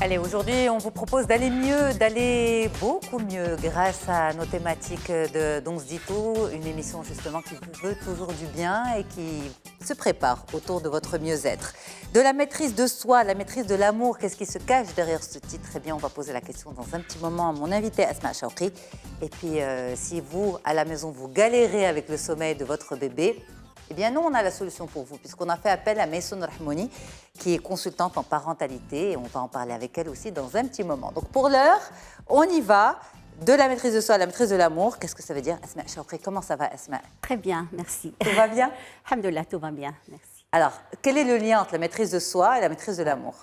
Allez, aujourd'hui, on vous propose d'aller mieux, d'aller beaucoup mieux grâce à nos thématiques de Dons dit tout, une émission justement qui vous veut toujours du bien et qui se prépare autour de votre mieux-être. De la maîtrise de soi à la maîtrise de l'amour, qu'est-ce qui se cache derrière ce titre? Eh bien, on va poser la question dans un petit moment à mon invité Asma Chawki. Et puis, si vous, à la maison, vous galérez avec le sommeil de votre bébé, eh bien, nous, on a la solution pour vous, puisqu'on a fait appel à Maysoun Rahmouni, qui est consultante en parentalité, et on va en parler avec elle aussi dans un petit moment. Donc, pour l'heure, on y va. De la maîtrise de soi à la maîtrise de l'amour. Qu'est-ce que ça veut dire, Asma Chawki? Comment ça va, Asma? Très bien, merci. Tout va bien? Alhamdoulilah, tout va bien, merci. Alors, quel est le lien entre la maîtrise de soi et la maîtrise de l'amour?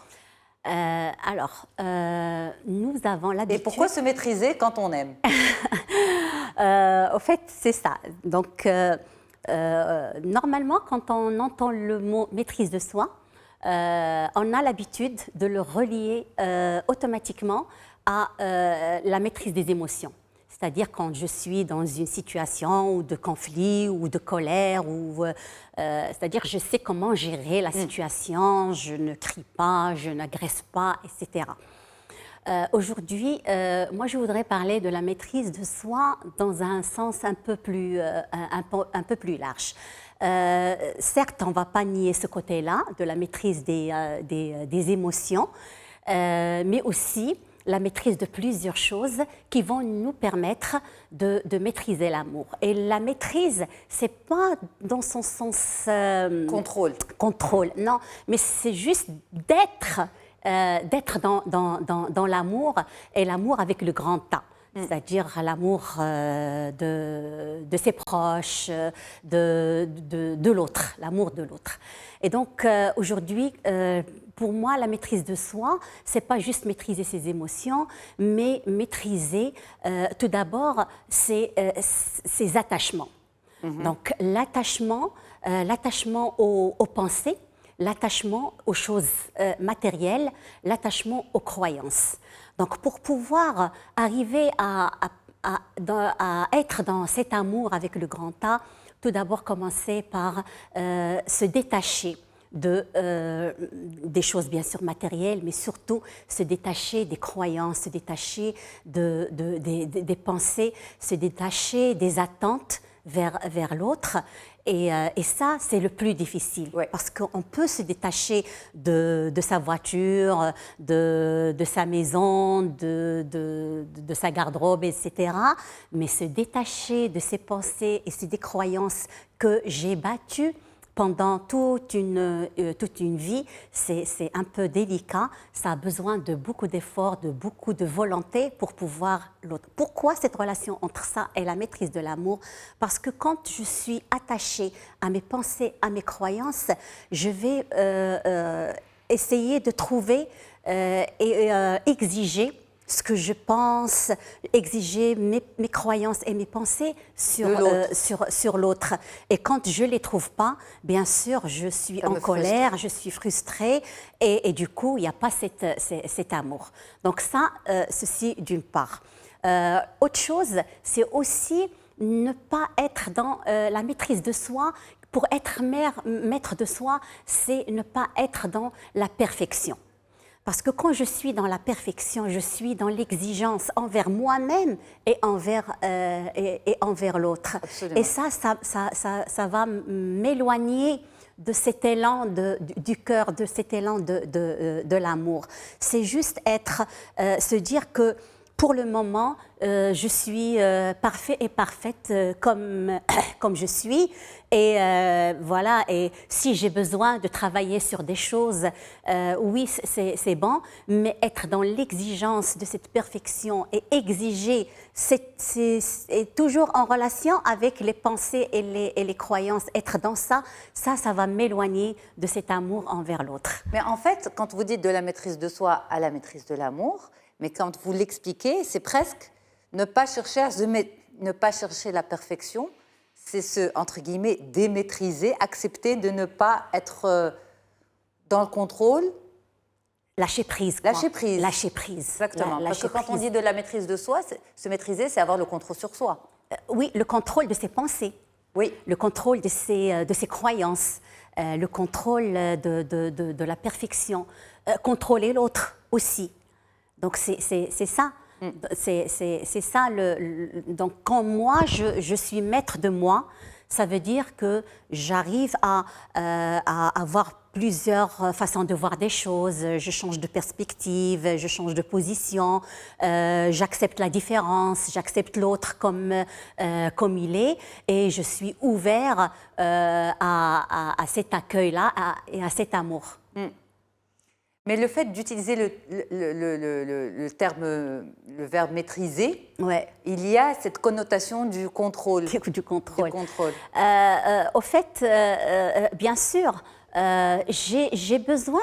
Nous avons l'habitude... Et pourquoi se maîtriser quand on aime? Au fait, c'est ça. Donc, normalement, quand on entend le mot maîtrise de soi, on a l'habitude de le relier automatiquement à la maîtrise des émotions. C'est-à-dire quand je suis dans une situation ou de conflit ou de colère, c'est-à-dire je sais comment gérer la situation, je ne crie pas, je n'agresse pas, etc. Aujourd'hui, moi je voudrais parler de la maîtrise de soi dans un sens un peu plus large. Certes, on ne va pas nier ce côté-là de la maîtrise des émotions, mais aussi la maîtrise de plusieurs choses qui vont nous permettre de maîtriser l'amour. Et la maîtrise, ce n'est pas dans son sens... Contrôle, non, mais c'est juste d'être dans l'amour, et l'amour avec le grand A. C'est-à-dire l'amour de ses proches, de l'autre, l'amour de l'autre. Et donc aujourd'hui, pour moi, la maîtrise de soi, c'est pas juste maîtriser ses émotions, mais maîtriser tout d'abord ses attachements. Donc l'attachement aux pensées, l'attachement aux choses matérielles, l'attachement aux croyances. Donc pour pouvoir arriver à être dans cet amour avec le grand A, tout d'abord commencer par se détacher des choses bien sûr matérielles, mais surtout se détacher des croyances, se détacher des pensées, se détacher des attentes vers l'autre. Et ça, c'est le plus difficile, parce qu'on peut se détacher de sa voiture, de sa maison, de sa garde-robe, etc. Mais se détacher de ses pensées et des croyances que j'ai battues pendant toute une vie, c'est un peu délicat. Ça a besoin de beaucoup d'efforts, de beaucoup de volonté pour pouvoir l'autre. Pourquoi cette relation entre ça et la maîtrise de l'amour? Parce que quand je suis attachée à mes pensées, à mes croyances, je vais essayer de trouver et exiger ce que je pense, exiger mes croyances et mes pensées sur l'autre. Et quand je ne les trouve pas, bien sûr, je suis en colère, je suis frustrée et du coup, il n'y a pas cet amour. Donc ça, ceci d'une part. Autre chose, c'est aussi ne pas être dans la maîtrise de soi. Pour être maître de soi, c'est ne pas être dans la perfection. Parce que quand je suis dans la perfection, je suis dans l'exigence envers moi-même et envers l'autre. Et ça va m'éloigner de cet élan du cœur, de cet élan de l'amour. C'est juste se dire que pour le moment, je suis parfait et parfaite comme je suis. Et voilà, et si j'ai besoin de travailler sur des choses, oui, c'est bon, mais être dans l'exigence de cette perfection et exiger, c'est toujours en relation avec les pensées et les croyances. Être dans ça va m'éloigner de cet amour envers l'autre. Mais en fait, quand vous dites de la maîtrise de soi à la maîtrise de l'amour, mais quand vous l'expliquez, c'est presque ne pas chercher la perfection, c'est se, entre guillemets, démaîtriser, accepter de ne pas être dans le contrôle. Lâcher prise. Lâcher prise. Lâcher prise. Exactement. Parce que quand on dit de la maîtrise de soi, se maîtriser, c'est avoir le contrôle sur soi. Oui, le contrôle de ses pensées. Oui. Le contrôle de ses croyances. Le contrôle de la perfection. Contrôler l'autre aussi. Donc c'est ça. C'est ça. Donc quand moi, je suis maître de moi, ça veut dire que j'arrive à avoir plusieurs façons de voir des choses. Je change de perspective, je change de position, j'accepte la différence, j'accepte l'autre comme il est, et je suis ouvert à cet accueil-là et à cet amour. Mais le fait d'utiliser le verbe maîtriser, Ouais. il y a cette connotation du contrôle. Du contrôle. Du contrôle. Au fait, bien sûr, j'ai besoin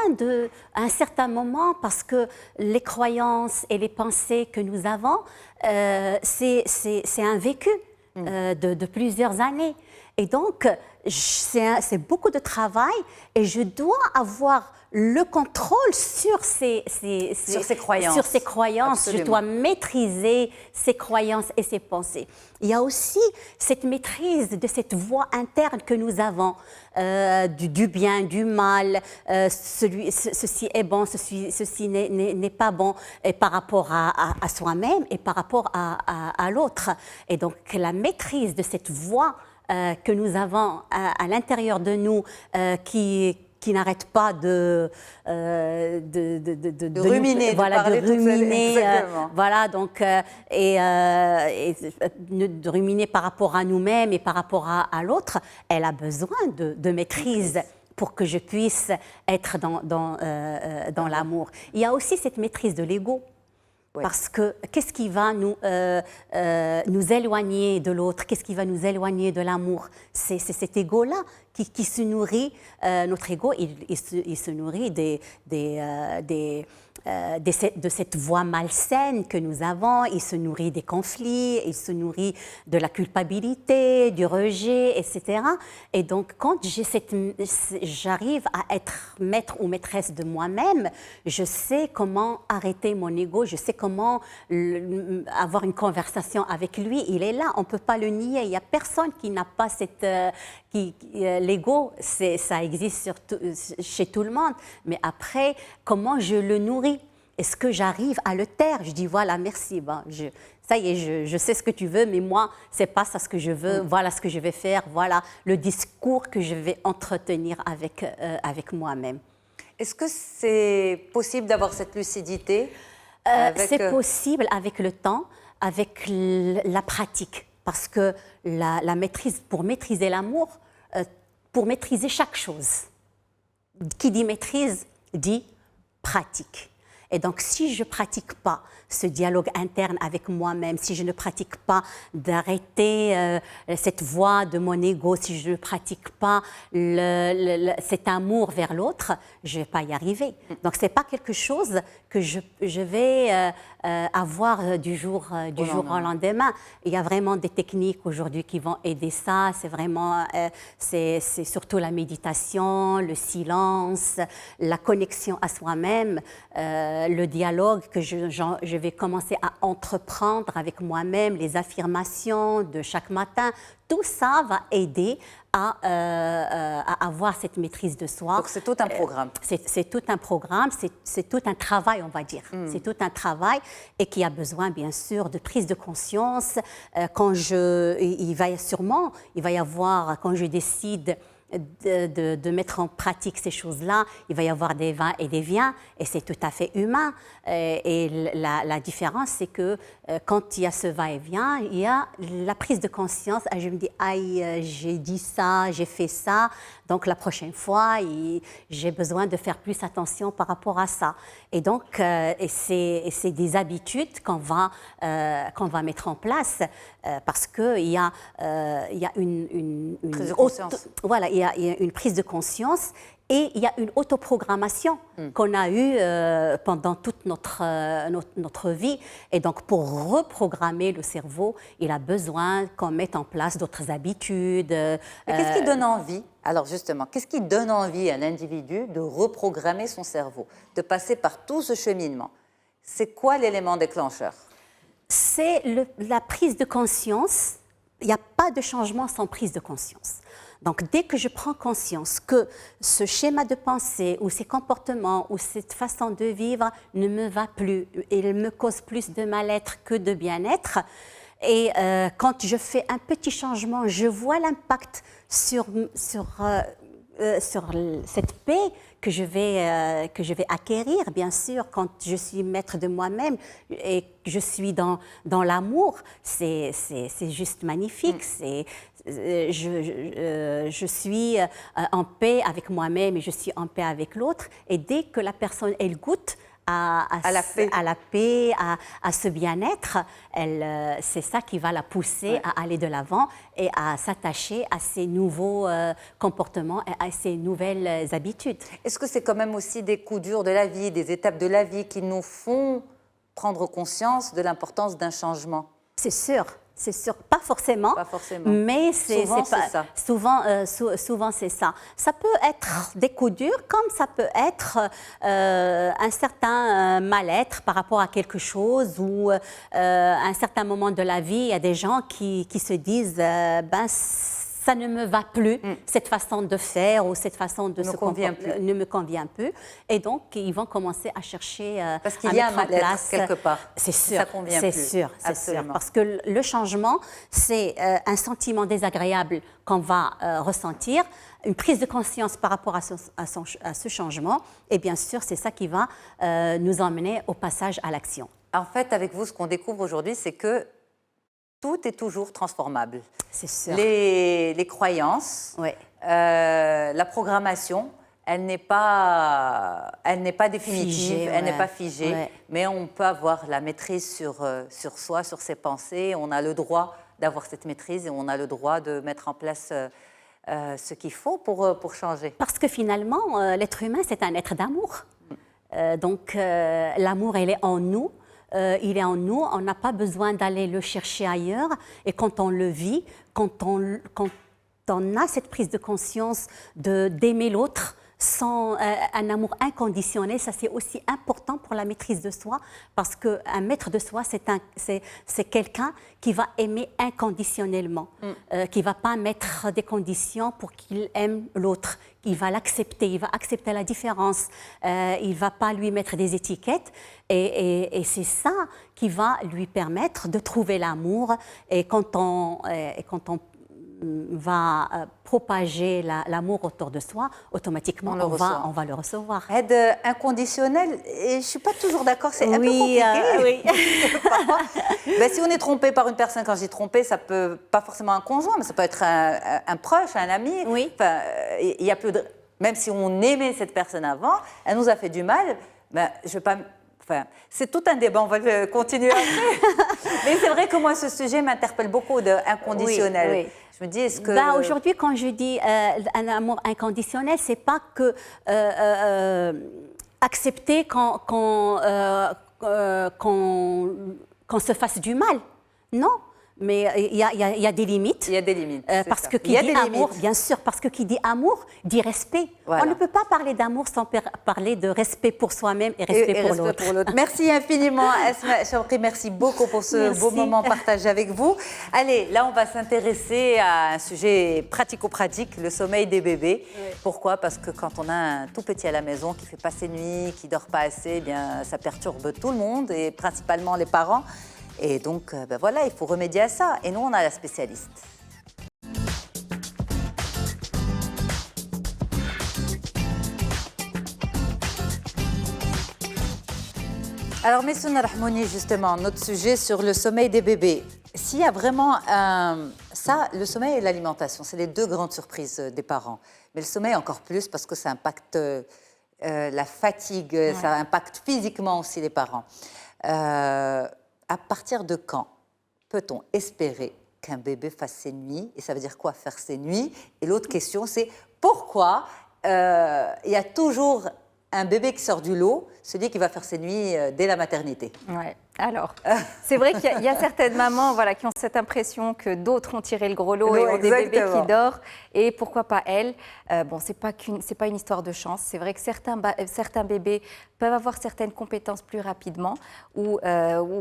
à un certain moment, parce que les croyances et les pensées que nous avons, c'est un vécu de plusieurs années. Et donc, c'est beaucoup de travail, et je dois avoir le contrôle sur ces croyances. Sur ces croyances. Absolument. Je dois maîtriser ces croyances et ces pensées. Il y a aussi cette maîtrise de cette voix interne que nous avons, du bien, du mal, ceci est bon, ceci n'est pas bon, et par rapport à soi-même et par rapport à l'autre. Et donc, la maîtrise de cette voix que nous avons à l'intérieur de nous, qui n'arrête pas de ruminer, voilà, de ruminer, voilà, donc et de ruminer par rapport à nous-mêmes et par rapport à l'autre. Elle a besoin de maîtrise pour que je puisse être dans l'amour. Il y a aussi cette maîtrise de l'ego. Oui. Parce que qu'est-ce qui va nous éloigner de l'autre? Qu'est-ce qui va nous éloigner de l'amour? C'est cet ego-là qui se nourrit. Notre ego, il se nourrit de cette voix malsaine que nous avons. Il se nourrit des conflits, il se nourrit de la culpabilité, du rejet, etc. Et donc, quand j'arrive à être maître ou maîtresse de moi-même, je sais comment arrêter mon ego, je sais comment avoir une conversation avec lui. Il est là, on ne peut pas le nier. Il n'y a personne qui n'a pas cette... l'ego, ça existe chez tout le monde. Mais après, comment je le nourris? Est-ce que j'arrive à le taire? Je dis, voilà, merci, bon, ça y est, je sais ce que tu veux, mais moi, ce n'est pas ça ce que je veux, voilà ce que je vais faire, voilà le discours que je vais entretenir avec moi-même. Est-ce que c'est possible d'avoir cette lucidité C'est possible avec le temps, avec la pratique, parce que la maîtrise, pour maîtriser l'amour, pour maîtriser chaque chose, qui dit maîtrise, dit pratique. Et donc, si je ne pratique pas ce dialogue interne avec moi-même, si je ne pratique pas d'arrêter cette voix de mon ego, si je ne pratique pas cet amour vers l'autre, je ne vais pas y arriver. Donc, ce n'est pas quelque chose que je vais avoir du jour au lendemain. Il y a vraiment des techniques aujourd'hui qui vont aider ça. C'est vraiment, c'est surtout la méditation, le silence, la connexion à soi-même, le dialogue que je vais commencer à entreprendre avec moi-même, les affirmations de chaque matin. Tout ça va aider à avoir cette maîtrise de soi. Donc c'est tout un programme. C'est tout un programme, c'est tout un travail, on va dire. C'est tout un travail et qui a besoin, bien sûr, de prise de conscience. Il va y avoir, quand je décide de mettre en pratique ces choses-là, il va y avoir des va et des viens, et c'est tout à fait humain. Et la différence, c'est que quand il y a ce va-et-vient, il y a la prise de conscience. Je me dis, aïe, j'ai dit ça, j'ai fait ça, donc la prochaine fois, j'ai besoin de faire plus attention par rapport à ça. Et donc, c'est des habitudes qu'on va mettre en place, parce qu'il y a une prise de conscience. Voilà, il y a une prise de conscience et il y a une autoprogrammation qu'on a eue pendant toute notre vie. Et donc, pour reprogrammer le cerveau, il a besoin qu'on mette en place d'autres habitudes. Mais qu'est-ce qui donne envie? Alors justement, qu'est-ce qui donne envie à un individu de reprogrammer son cerveau, de passer par tout ce cheminement? C'est quoi l'élément déclencheur? C'est la prise de conscience. Il n'y a pas de changement sans prise de conscience. Donc, dès que je prends conscience que ce schéma de pensée ou ces comportements ou cette façon de vivre ne me va plus, il me cause plus de mal-être que de bien-être, et quand je fais un petit changement, je vois l'impact sur cette paix que je vais acquérir, bien sûr, quand je suis maître de moi-même et que je suis dans l'amour, c'est juste magnifique. Je suis en paix avec moi-même et je suis en paix avec l'autre. Et dès que la personne, elle goûte à la paix, à ce bien-être, c'est ça qui va la pousser à aller de l'avant et à s'attacher à ces nouveaux comportements et à ces nouvelles habitudes. Est-ce que c'est quand même aussi des coups durs de la vie, des étapes de la vie qui nous font prendre conscience de l'importance d'un changement? C'est sûr. C'est sûr, pas forcément, mais souvent c'est ça. Souvent c'est ça. Ça peut être des coups durs, comme ça peut être un certain mal-être par rapport à quelque chose ou un certain moment de la vie. Il y a des gens qui se disent ben ça ne me va plus, cette façon de faire ou cette façon de se comporter ne me convient plus. Et donc, ils vont commencer à chercher parce qu'il y a un mal-être quelque part. C'est sûr, ça convient plus. C'est sûr. Parce que le changement, c'est un sentiment désagréable qu'on va ressentir, une prise de conscience par rapport à ce changement. Et bien sûr, c'est ça qui va nous emmener au passage à l'action. En fait, avec vous, ce qu'on découvre aujourd'hui, c'est que tout est toujours transformable. C'est sûr. Les croyances, la programmation, elle n'est pas définitive, elle n'est pas figée, mais on peut avoir la maîtrise sur soi, sur ses pensées. On a le droit d'avoir cette maîtrise et on a le droit de mettre en place ce qu'il faut pour changer. Parce que finalement, l'être humain, c'est un être d'amour. Donc, l'amour, il est en nous. Il est en nous, on n'a pas besoin d'aller le chercher ailleurs. Et quand on le vit, quand on a cette prise de conscience d'aimer l'autre sans un amour inconditionnel, ça c'est aussi important pour la maîtrise de soi, parce qu'un maître de soi, c'est quelqu'un qui va aimer inconditionnellement, qui ne va pas mettre des conditions pour qu'il aime l'autre. Il va l'accepter, il va accepter la différence, il ne va pas lui mettre des étiquettes. Et c'est ça qui va lui permettre de trouver l'amour. Et quand on va propager l'amour autour de soi, automatiquement on va le recevoir. Aide inconditionnelle, et je ne suis pas toujours d'accord, c'est un peu compliqué. Oui. Ben, si on est trompé par une personne, quand je dis trompé, ça peut pas forcément un conjoint, mais ça peut être un proche, un ami. Oui. Enfin, y a plus de... Même si on aimait cette personne avant, elle nous a fait du mal, ben, je vais pas... Enfin, c'est tout un débat, on va le continuer après. Mais c'est vrai que moi, ce sujet m'interpelle beaucoup, de inconditionnel. Oui. Je me dis, est-ce que... Aujourd'hui, quand je dis un amour inconditionnel, c'est pas que accepter qu'on se fasse du mal. Non. Mais il y a des limites. Il y a des limites. Parce que qui dit amour, bien sûr, parce que qui dit amour dit respect. Voilà. On ne peut pas parler d'amour sans parler de respect pour soi-même et respect pour l'autre. Merci infiniment, Esma Chawri. Merci beaucoup pour ce beau moment partagé avec vous. Allez, là, on va s'intéresser à un sujet pratico-pratique, le sommeil des bébés. Oui. Pourquoi? Parce que quand on a un tout petit à la maison qui ne fait pas ses nuits, qui ne dort pas assez, eh bien, ça perturbe tout le monde et principalement les parents. Et donc, ben voilà, il faut remédier à ça. Et nous, on a la spécialiste. Alors, Messouna Rahmouni, justement, notre sujet sur le sommeil des bébés. S'il y a vraiment ça, le sommeil et l'alimentation, c'est les deux grandes surprises des parents. Mais le sommeil encore plus parce que ça impacte la fatigue, ça impacte physiquement aussi les parents. À partir de quand peut-on espérer qu'un bébé fasse ses nuits? Et ça veut dire quoi, faire ses nuits? Et l'autre question, c'est pourquoi il y a toujours un bébé qui sort du lot se dit qu'il va faire ses nuits dès la maternité. Ouais. Alors, c'est vrai qu'il y a certaines mamans voilà, qui ont cette impression que d'autres ont tiré le gros lot et ont des bébés qui dorment. Et pourquoi pas elles? Bon, c'est pas une histoire de chance. C'est vrai que certains bébés peuvent avoir certaines compétences plus rapidement ou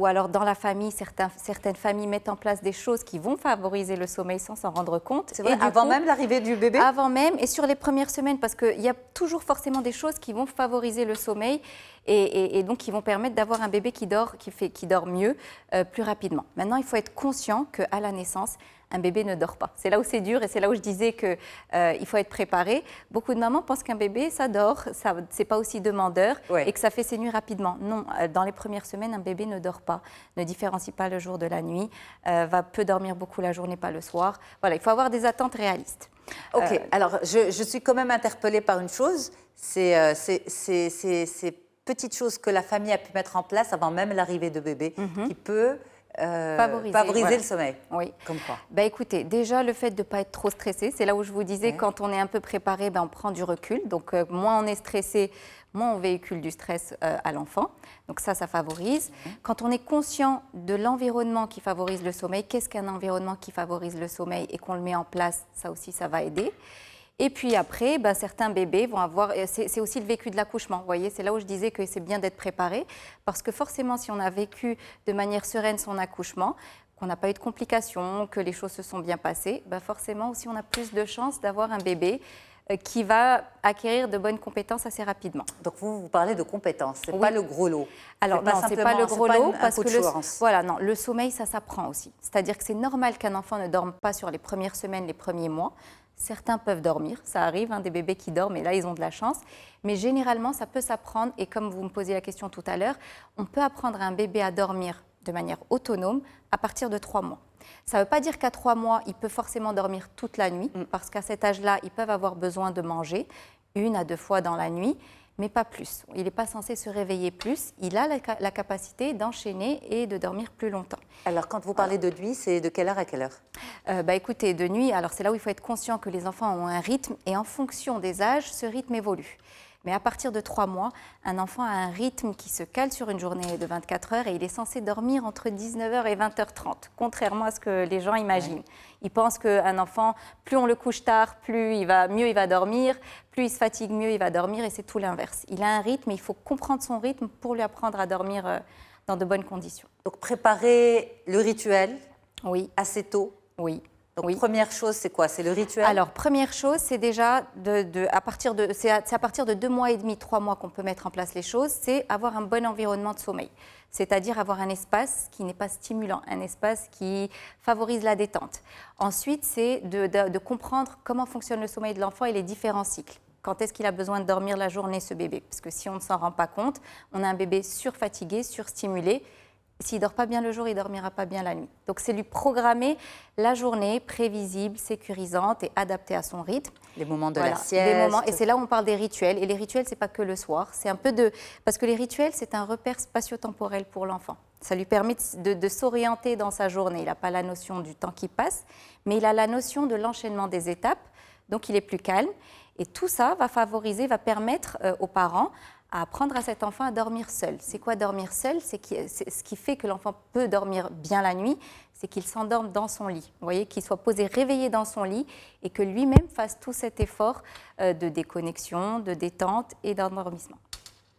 alors dans la famille, certaines familles mettent en place des choses qui vont favoriser le sommeil sans s'en rendre compte. C'est vrai, avant même l'arrivée du bébé? Avant même et sur les premières semaines, parce qu'il y a toujours forcément des choses qui vont favoriser le sommeil et donc qui vont permettre d'avoir un bébé qui dort mieux plus rapidement. Maintenant, il faut être conscient qu'à la naissance, un bébé ne dort pas. C'est là où c'est dur et c'est là où je disais qu'il faut être préparé. Beaucoup de mamans pensent qu'un bébé, ça dort, c'est pas aussi demandeur et que ça fait ses nuits rapidement. Non, dans les premières semaines, un bébé ne dort pas, ne différencie pas le jour de la nuit, peut dormir beaucoup la journée, pas le soir. Voilà, il faut avoir des attentes réalistes. Ok, alors je suis quand même interpellée par une chose, c'est petites choses que la famille a pu mettre en place avant même l'arrivée de bébé, qui peut favoriser le sommeil. Oui. Comme quoi? Écoutez, déjà le fait de ne pas être trop stressé, c'est là où je vous disais, quand on est un peu préparé, on prend du recul. Donc moins on est stressé, moins on véhicule du stress à l'enfant. Donc ça favorise. Quand on est conscient de l'environnement qui favorise le sommeil, qu'est-ce qu'un environnement qui favorise le sommeil et qu'on le met en place, ça aussi, ça va aider. Et puis après, certains bébés vont avoir, c'est aussi le vécu de l'accouchement, vous voyez, c'est là où je disais que c'est bien d'être préparé, parce que forcément, si on a vécu de manière sereine son accouchement, qu'on n'a pas eu de complications, que les choses se sont bien passées, forcément aussi on a plus de chances d'avoir un bébé qui va acquérir de bonnes compétences assez rapidement. Donc vous parlez de compétences, c'est pas le gros lot. Alors non, c'est pas le gros lot parce que le sommeil, ça s'apprend aussi. C'est-à-dire que c'est normal qu'un enfant ne dorme pas sur les premières semaines, les premiers mois. Certains peuvent dormir, ça arrive, des bébés qui dorment, et là, ils ont de la chance. Mais généralement, ça peut s'apprendre, et comme vous me posiez la question tout à l'heure, on peut apprendre un bébé à dormir de manière autonome à partir de 3 mois. Ça ne veut pas dire qu'à 3 mois, il peut forcément dormir toute la nuit, parce qu'à cet âge-là, ils peuvent avoir besoin de manger 1 à 2 fois dans la nuit, mais pas plus. Il n'est pas censé se réveiller plus. Il a la capacité d'enchaîner et de dormir plus longtemps. Alors, quand vous parlez de nuit, c'est de quelle heure à quelle heure? Écoutez, de nuit, alors c'est là où il faut être conscient que les enfants ont un rythme et en fonction des âges, ce rythme évolue. Mais à partir de 3 mois, un enfant a un rythme qui se cale sur une journée de 24 heures et il est censé dormir entre 19h et 20h30, contrairement à ce que les gens imaginent. Ils pensent qu'un enfant, plus on le couche tard, mieux il va dormir, plus il se fatigue, mieux il va dormir, et c'est tout l'inverse. Il a un rythme et il faut comprendre son rythme pour lui apprendre à dormir dans de bonnes conditions. Donc préparer le rituel assez tôt. Oui. Donc, première chose, c'est quoi? C'est le rituel? Alors, première chose, c'est déjà à partir de 2 mois et demi, 3 mois qu'on peut mettre en place les choses, c'est avoir un bon environnement de sommeil. C'est-à-dire avoir un espace qui n'est pas stimulant, un espace qui favorise la détente. Ensuite, c'est de comprendre comment fonctionne le sommeil de l'enfant et les différents cycles. Quand est-ce qu'il a besoin de dormir la journée, ce bébé? Parce que si on ne s'en rend pas compte, on a un bébé surfatigué, surstimulé. S'il ne dort pas bien le jour, il ne dormira pas bien la nuit. Donc, c'est lui programmer la journée prévisible, sécurisante et adaptée à son rythme. Les moments de la sieste. Et c'est là où on parle des rituels. Et les rituels, ce n'est pas que le soir. C'est un peu parce que les rituels, c'est un repère spatio-temporel pour l'enfant. Ça lui permet de s'orienter dans sa journée. Il n'a pas la notion du temps qui passe, mais il a la notion de l'enchaînement des étapes. Donc, il est plus calme. Et tout ça va permettre aux parents à apprendre à cet enfant à dormir seul. C'est quoi dormir seul? C'est ce qui fait que l'enfant peut dormir bien la nuit, c'est qu'il s'endorme dans son lit. Vous voyez, qu'il soit posé, réveillé dans son lit et que lui-même fasse tout cet effort de déconnexion, de détente et d'endormissement.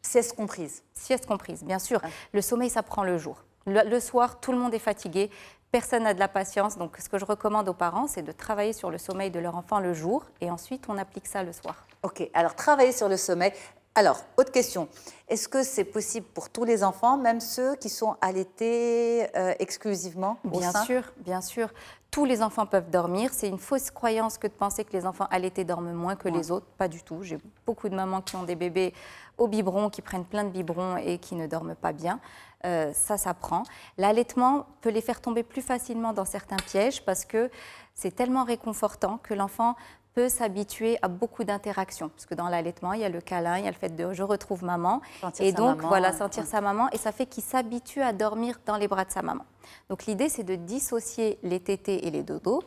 Sieste comprise. Sieste comprise, bien sûr. Le sommeil, ça prend le jour. Le soir, tout le monde est fatigué. Personne n'a de la patience. Donc, ce que je recommande aux parents, c'est de travailler sur le sommeil de leur enfant le jour et ensuite, on applique ça le soir. OK. Alors, travailler sur le sommeil. Alors, autre question. Est-ce que c'est possible pour tous les enfants, même ceux qui sont allaités exclusivement au sein? Bien sûr, bien sûr. Tous les enfants peuvent dormir. C'est une fausse croyance que de penser que les enfants allaités dorment moins que les autres. Pas du tout. J'ai beaucoup de mamans qui ont des bébés au biberon, qui prennent plein de biberons et qui ne dorment pas bien. Ça s'apprend. L'allaitement peut les faire tomber plus facilement dans certains pièges parce que c'est tellement réconfortant que l'enfant peut s'habituer à beaucoup d'interactions. Parce que dans l'allaitement, il y a le câlin, il y a le fait de « je retrouve maman ». Et donc, voilà, sentir sa maman. Et ça fait qu'il s'habitue à dormir dans les bras de sa maman. Donc, l'idée, c'est de dissocier les tétés et les dodos.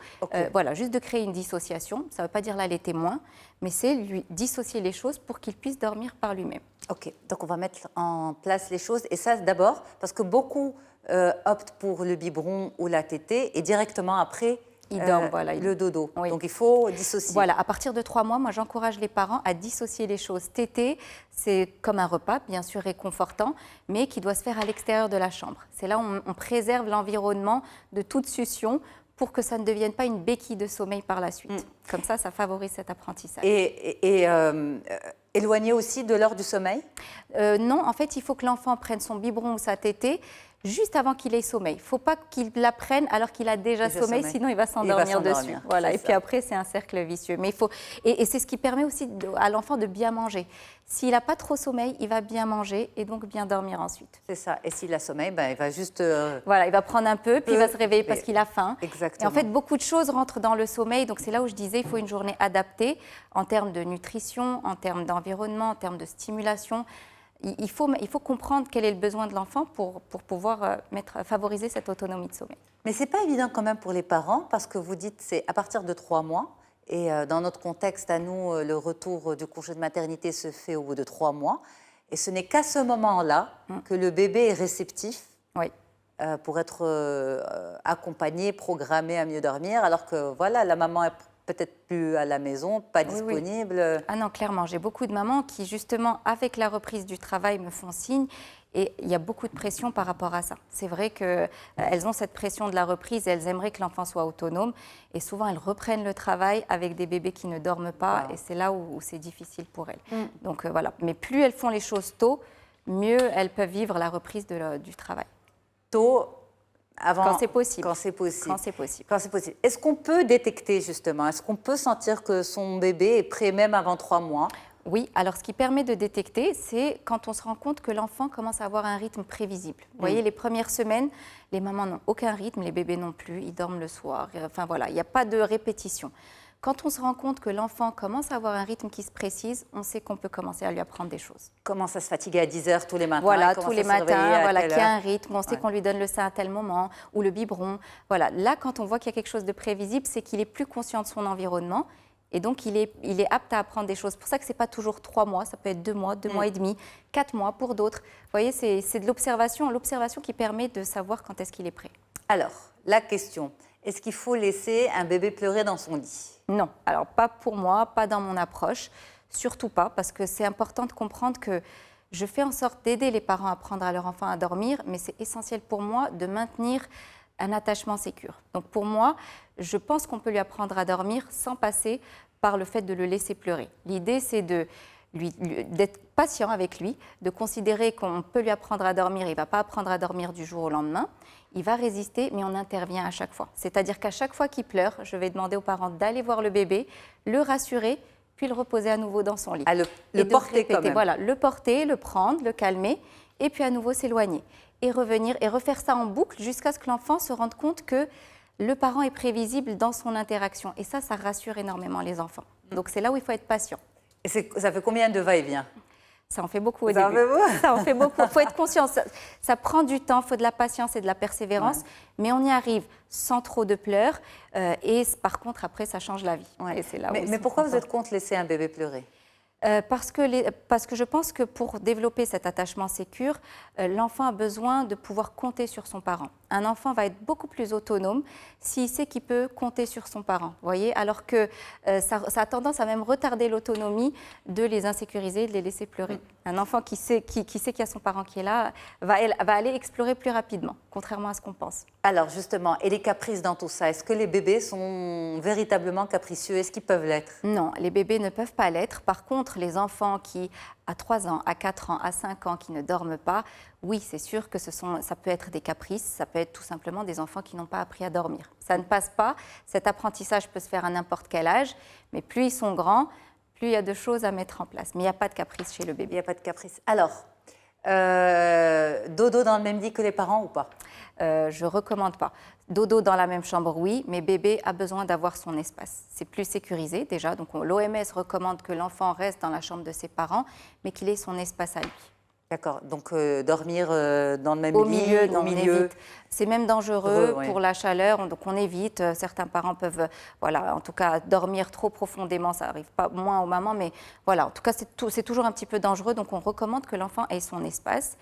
Voilà, juste de créer une dissociation. Ça ne veut pas dire l'allaiter moins, mais c'est lui dissocier les choses pour qu'il puisse dormir par lui-même. Ok, donc on va mettre en place les choses. Et ça, d'abord, parce que beaucoup optent pour le biberon ou la tétée et directement après il dort, voilà, le dodo. Oui. Donc il faut dissocier. Voilà, à partir de 3 mois, moi j'encourage les parents à dissocier les choses. Tétée, c'est comme un repas, bien sûr réconfortant, mais qui doit se faire à l'extérieur de la chambre. C'est là où on préserve l'environnement de toute succion pour que ça ne devienne pas une béquille de sommeil par la suite. Comme ça favorise cet apprentissage. Et éloigner aussi de l'heure du sommeil? Non, en fait, il faut que l'enfant prenne son biberon ou sa tétée juste avant qu'il ait sommeil. Il ne faut pas qu'il la prenne alors qu'il a déjà sommeil, sinon il va s'endormir dessus. Voilà. Et puis après, c'est un cercle vicieux. Mais il faut... Et c'est ce qui permet aussi à l'enfant de bien manger. S'il n'a pas trop sommeil, il va bien manger et donc bien dormir ensuite. C'est ça. Et s'il a sommeil, ben, il va juste... Voilà, il va prendre un peu, puis il va se réveiller parce qu'il a faim. Exactement. Et en fait, beaucoup de choses rentrent dans le sommeil. Donc c'est là où je disais, il faut une journée adaptée en termes de nutrition, en termes d'environnement, en termes de stimulation. Il faut comprendre quel est le besoin de l'enfant pour pouvoir favoriser cette autonomie de sommeil. Mais ce n'est pas évident quand même pour les parents, parce que vous dites c'est à partir de 3 mois. Et dans notre contexte, à nous, le retour du congé de maternité se fait au bout de 3 mois. Et ce n'est qu'à ce moment-là que le bébé est réceptif pour être accompagné, programmé à mieux dormir, alors que voilà, la maman est peut-être plus à la maison, pas disponible. Oui. Ah non, clairement, j'ai beaucoup de mamans qui, justement, avec la reprise du travail, me font signe. Et il y a beaucoup de pression par rapport à ça. C'est vrai qu'elles ont cette pression de la reprise et elles aimeraient que l'enfant soit autonome. Et souvent, elles reprennent le travail avec des bébés qui ne dorment pas. Et c'est là où c'est difficile pour elles. Donc voilà. Mais plus elles font les choses tôt, mieux elles peuvent vivre la reprise du travail. Tôt, avant, quand c'est possible. Quand c'est possible. Quand c'est possible. Quand c'est possible. Est-ce qu'on peut détecter justement, est-ce qu'on peut sentir que son bébé est prêt même avant 3 mois? Oui, alors ce qui permet de détecter, c'est quand on se rend compte que l'enfant commence à avoir un rythme prévisible. Vous voyez, les premières semaines, les mamans n'ont aucun rythme, les bébés non plus, ils dorment le soir. Enfin voilà, il n'y a pas de répétition. Quand on se rend compte que l'enfant commence à avoir un rythme qui se précise, on sait qu'on peut commencer à lui apprendre des choses. Commence à se fatiguer à 10 heures tous les matins. Voilà, tous les matins, voilà, qu'il y a un rythme, on sait qu'on lui donne le sein à tel moment, ou le biberon. Voilà, là, quand on voit qu'il y a quelque chose de prévisible, c'est qu'il est plus conscient de son environnement. Et donc, il est apte à apprendre des choses. C'est pour ça que ce n'est pas toujours 3 mois, ça peut être 2 mois, 2 mois et demi, 4 mois pour d'autres. Vous voyez, c'est de l'observation qui permet de savoir quand est-ce qu'il est prêt. Alors, la question, est-ce qu'il faut laisser un bébé pleurer dans son lit? Non, alors pas pour moi, pas dans mon approche, surtout pas, parce que c'est important de comprendre que je fais en sorte d'aider les parents à apprendre à leur enfant à dormir, mais c'est essentiel pour moi de maintenir un attachement sécure. Donc pour moi, je pense qu'on peut lui apprendre à dormir sans passer par le fait de le laisser pleurer. L'idée, c'est d'être patient avec lui, de considérer qu'on peut lui apprendre à dormir. Il ne va pas apprendre à dormir du jour au lendemain. Il va résister, mais on intervient à chaque fois. C'est-à-dire qu'à chaque fois qu'il pleure, je vais demander aux parents d'aller voir le bébé, le rassurer, puis le reposer à nouveau dans son lit. Le porter quand même. Voilà, le porter, le prendre, le calmer, et puis à nouveau s'éloigner. Et revenir et refaire ça en boucle jusqu'à ce que l'enfant se rende compte que le parent est prévisible dans son interaction. Et ça rassure énormément les enfants. Donc c'est là où il faut être patient. Et ça fait combien de va-et-vient? Ça en fait beaucoup au début. Ça en fait beaucoup. Il faut être conscient. Ça prend du temps, il faut de la patience et de la persévérance. Mais on y arrive sans trop de pleurs. Et par contre, après, ça change la vie. Et c'est là mais pourquoi vous êtes contre laisser un bébé pleurer? Parce que je pense que pour développer cet attachement sécure, l'enfant a besoin de pouvoir compter sur son parent. Un enfant va être beaucoup plus autonome s'il sait qu'il peut compter sur son parent, vous voyez, alors que ça a tendance à même retarder l'autonomie de les insécuriser, de les laisser pleurer. Un enfant qui sait qu'il y a son parent qui est là va aller explorer plus rapidement, contrairement à ce qu'on pense. Alors justement, et les caprices dans tout ça, est-ce que les bébés sont véritablement capricieux? Est-ce qu'ils peuvent l'être? Non, les bébés ne peuvent pas l'être. Par contre, les enfants qui, à 3 ans, à 4 ans, à 5 ans, qui ne dorment pas, oui, c'est sûr que ça peut être des caprices, ça peut être tout simplement des enfants qui n'ont pas appris à dormir. Ça ne passe pas, cet apprentissage peut se faire à n'importe quel âge, mais plus ils sont grands, plus il y a de choses à mettre en place. Mais il n'y a pas de caprice chez le bébé. Il n'y a pas de caprice. Alors, dodo dans le même lit que les parents ou pas? je ne recommande pas. Dodo dans la même chambre, oui, mais bébé a besoin d'avoir son espace. C'est plus sécurisé déjà, donc l'OMS recommande que l'enfant reste dans la chambre de ses parents, mais qu'il ait son espace à lui. D'accord, donc dormir dans le même Au lit, milieu, non, au on milieu. évite. C'est même dangereux Ouais. pour la chaleur, donc on évite. Certains parents peuvent, voilà, en tout cas, dormir trop profondément, ça arrive pas moins aux mamans, mais voilà, en tout cas, c'est toujours un petit peu dangereux, donc on recommande que l'enfant ait son espace.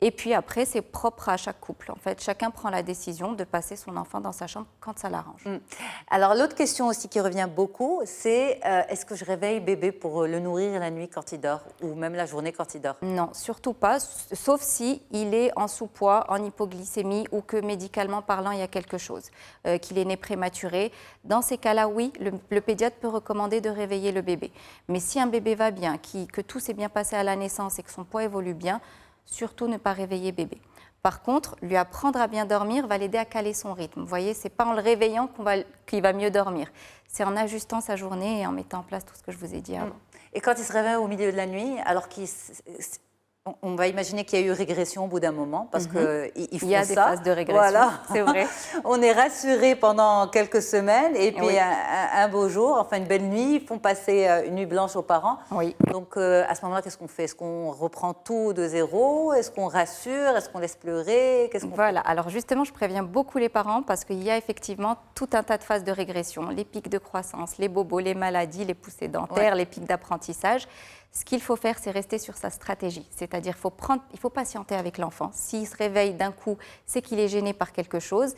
Et puis après, c'est propre à chaque couple. En fait, chacun prend la décision de passer son enfant dans sa chambre quand ça l'arrange. Alors l'autre question aussi qui revient beaucoup, c'est est-ce que je réveille bébé pour le nourrir la nuit quand il dort ou même la journée quand il dort? Non, surtout pas, sauf si il est en sous-poids, en hypoglycémie ou que médicalement parlant, il y a quelque chose, qu'il est né prématuré. Dans ces cas-là, oui, le pédiatre peut recommander de réveiller le bébé. Mais si un bébé va bien, que tout s'est bien passé à la naissance et que son poids évolue bien, surtout ne pas réveiller bébé. Par contre, lui apprendre à bien dormir va l'aider à caler son rythme. Vous voyez, ce n'est pas en le réveillant qu'il va mieux dormir. C'est en ajustant sa journée et en mettant en place tout ce que je vous ai dit avant. Et quand il se réveille au milieu de la nuit, alors on va imaginer qu'il y a eu régression au bout d'un moment, parce qu'ils font ça. Il y a des phases de régression, voilà. C'est vrai. On est rassuré pendant quelques semaines, et puis Oui. un beau jour, enfin une belle nuit, ils font passer une nuit blanche aux parents. Oui. Donc à ce moment-là, qu'est-ce qu'on fait? Est-ce qu'on reprend tout de zéro? Est-ce qu'on rassure? Est-ce qu'on laisse pleurer? Qu'est-ce qu'on Voilà, alors justement, je préviens beaucoup les parents parce qu'il y a effectivement tout un tas de phases de régression, les pics de croissance, les bobos, les maladies, les poussées dentaires, les pics d'apprentissage. Ce qu'il faut faire, c'est rester sur sa stratégie. C'est-à-dire il faut patienter avec l'enfant. S'il se réveille d'un coup, c'est qu'il est gêné par quelque chose.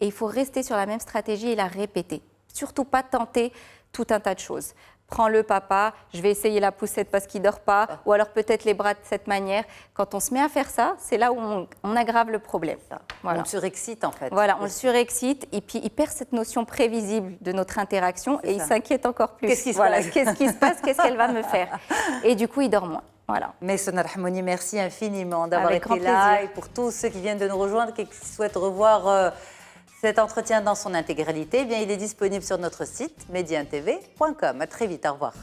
Et il faut rester sur la même stratégie et la répéter. Surtout pas tenter tout un tas de choses. Prends-le papa, je vais essayer la poussette parce qu'il ne dort pas, ou alors peut-être les bras de cette manière. Quand on se met à faire ça, c'est là où on aggrave le problème. Voilà. On le surexcite en fait. Voilà, on le surexcite et puis il perd cette notion prévisible de notre interaction et il s'inquiète encore plus. Qu'est-ce qui se passe? Qu'est-ce qui se passe? Qu'est-ce qu'elle va me faire? Et du coup, il dort moins. Voilà. Mais Sona Rahmouni, merci infiniment d'avoir Avec été grand là. plaisir. Et pour tous ceux qui viennent de nous rejoindre et qui souhaitent revoir cet entretien dans son intégralité, eh bien, il est disponible sur notre site mediantv.com. À très vite, au revoir.